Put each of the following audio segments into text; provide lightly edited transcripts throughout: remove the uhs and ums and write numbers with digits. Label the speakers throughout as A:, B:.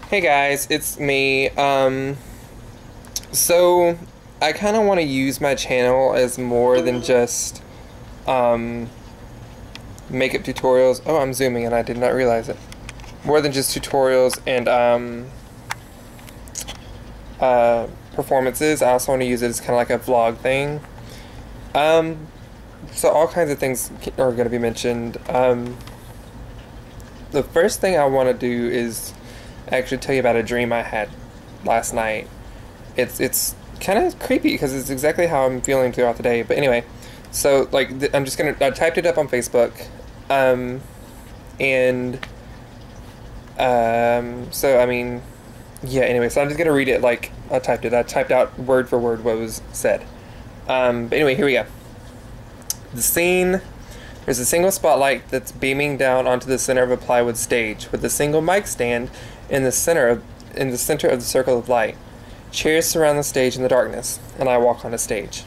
A: Hey guys, it's me. So I kind of want to use my channel as more than just um, makeup tutorials. Oh, I'm zooming and I did not realize it. More than just tutorials and performances. I also want to use it as kind of like a vlog thing. So all kinds of things are going to be mentioned. The first thing I want to do is actually tell you about a dream I had last night. It's kind of creepy because it's exactly how I'm feeling throughout the day. But anyway, so like I typed it up on Facebook, and so I mean, yeah. Anyway, so I'm just gonna read it like I typed it. I typed out word for word what was said. But anyway, here we go. The scene. There's a single spotlight that's beaming down onto the center of a plywood stage, with a single mic stand in the center of the circle of light. Chairs surround the stage in the darkness, and I walk on the stage.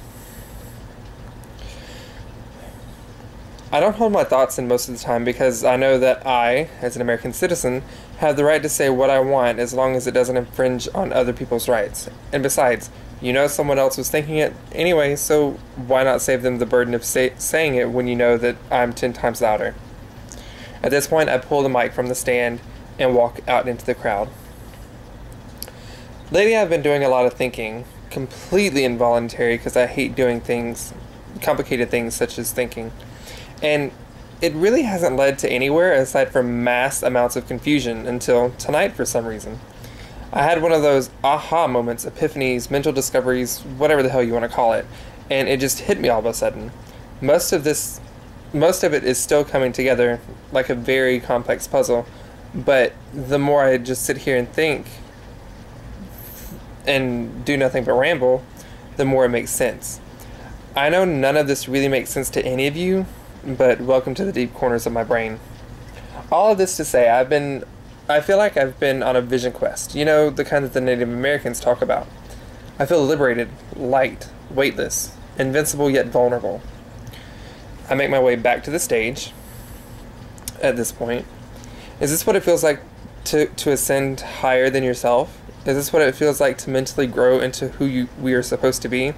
A: I don't hold my thoughts in most of the time because I know that I, as an American citizen, have the right to say what I want as long as it doesn't infringe on other people's rights. And besides, you know someone else was thinking it anyway, so why not save them the burden of saying it when you know that I'm 10 times louder? At this point, I pull the mic from the stand and walk out into the crowd. Lately, I've been doing a lot of thinking, completely involuntary because I hate doing things, complicated things such as thinking. And it really hasn't led to anywhere aside from mass amounts of confusion until tonight for some reason. I had one of those aha moments, epiphanies, mental discoveries, whatever the hell you want to call it, and it just hit me all of a sudden. Most of it is still coming together like a very complex puzzle, but the more I just sit here and think and do nothing but ramble, the more it makes sense. I know none of this really makes sense to any of you, but welcome to the deep corners of my brain. All of this to say, I feel like I've been on a vision quest, you know, the kind that the Native Americans talk about. I feel liberated, light, weightless, invincible yet vulnerable. I make my way back to the stage at this point. Is this what it feels like to ascend higher than yourself? Is this what it feels like to mentally grow into who we are supposed to be?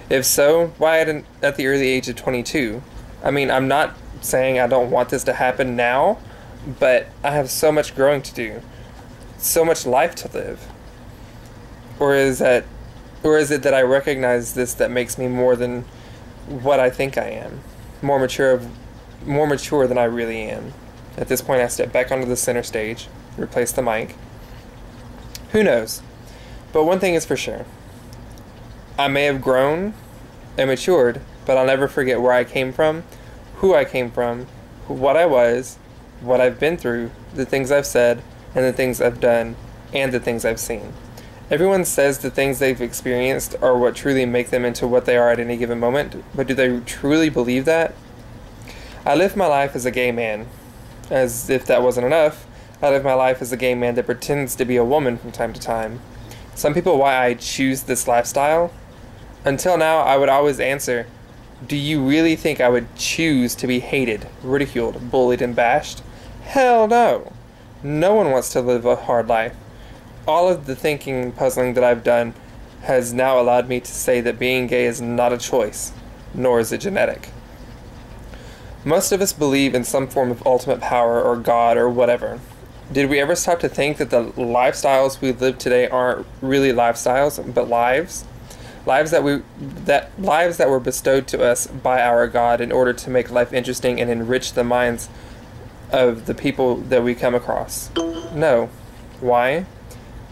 A: If so, why at the early age of 22? I mean, I'm not saying I don't want this to happen now, but I have so much growing to do, so much life to live. Or is it that I recognize this that makes me more than what I think I am, more mature than I really am? At this point, I step back onto the center stage, replace the mic. Who knows? But one thing is for sure. I may have grown and matured, but I'll never forget where I came from, who I came from, what I was, what I've been through, the things I've said, and the things I've done, and the things I've seen. Everyone says the things they've experienced are what truly make them into what they are at any given moment, but do they truly believe that? I live my life as a gay man. As if that wasn't enough, I live my life as a gay man that pretends to be a woman from time to time. Some people why I choose this lifestyle? Until now, I would always answer, do you really think I would choose to be hated, ridiculed, bullied, and bashed? Hell no. No one wants to live a hard life. All of the thinking and puzzling that I've done has now allowed me to say that being gay is not a choice, nor is it genetic. Most of us believe in some form of ultimate power or God or whatever. Did we ever stop to think that the lifestyles we live today aren't really lifestyles, but lives? Lives that were bestowed to us by our God in order to make life interesting and enrich the minds of the people that we come across? No. Why?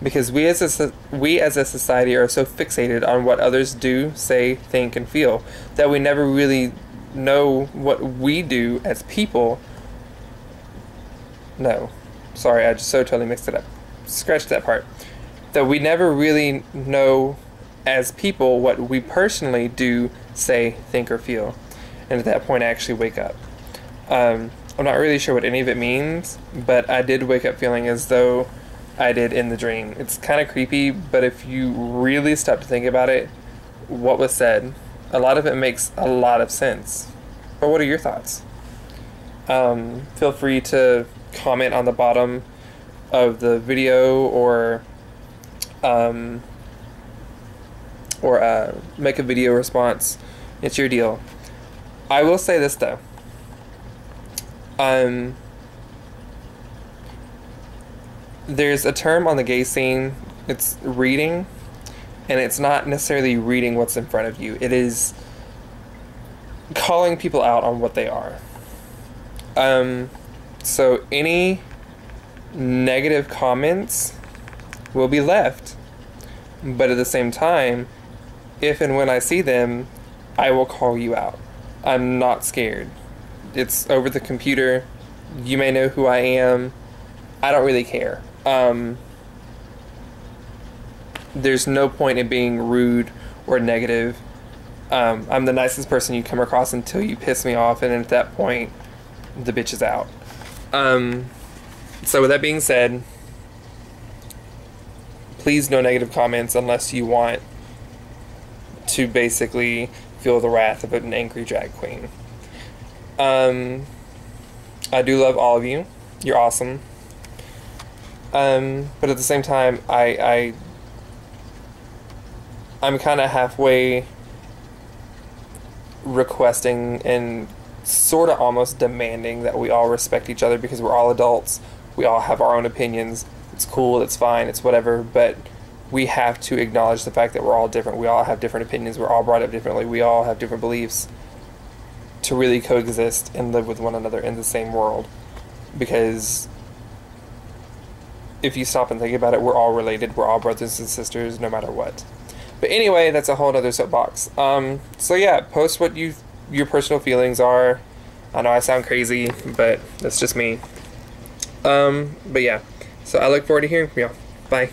A: Because we as a society are so fixated on what others do, say, think, and feel that we never really know what we do as people. No. Sorry, I just so totally mixed it up. Scratch that part. That we never really know as people what we personally do, say, think, or feel. And at that point, I actually wake up. I'm not really sure what any of it means, but I did wake up feeling as though I did in the dream. It's kind of creepy, but if you really stop to think about it, what was said, a lot of it makes a lot of sense. But what are your thoughts? Feel free to comment on the bottom of the video or make a video response. It's your deal. I will say this though. There's a term on the gay scene. It's reading, and it's not necessarily reading what's in front of you. It is calling people out on what they are. So any negative comments will be left, but at the same time, if and when I see them, I will call you out. I'm not scared. It's over the computer. You may know who I am. I don't really care. There's no point in being rude or negative. I'm the nicest person you come across until you piss me off, and at that point, the bitch is out. So with that being said, please no negative comments unless you want to basically feel the wrath of an angry drag queen. I do love all of you. You're awesome. But at the same time, I'm kind of halfway requesting and sort of almost demanding that we all respect each other, because we're all adults. We all have our own opinions. It's cool, it's fine, it's whatever, but we have to acknowledge the fact that we're all different. We all have different opinions. We're all brought up differently. We all have different beliefs to really coexist and live with one another in the same world. Because if you stop and think about it, we're all related. We're all brothers and sisters no matter what. But anyway, that's a whole other soapbox. So yeah, post what your personal feelings are. I know I sound crazy, but that's just me. But yeah, so I look forward to hearing from y'all. Bye.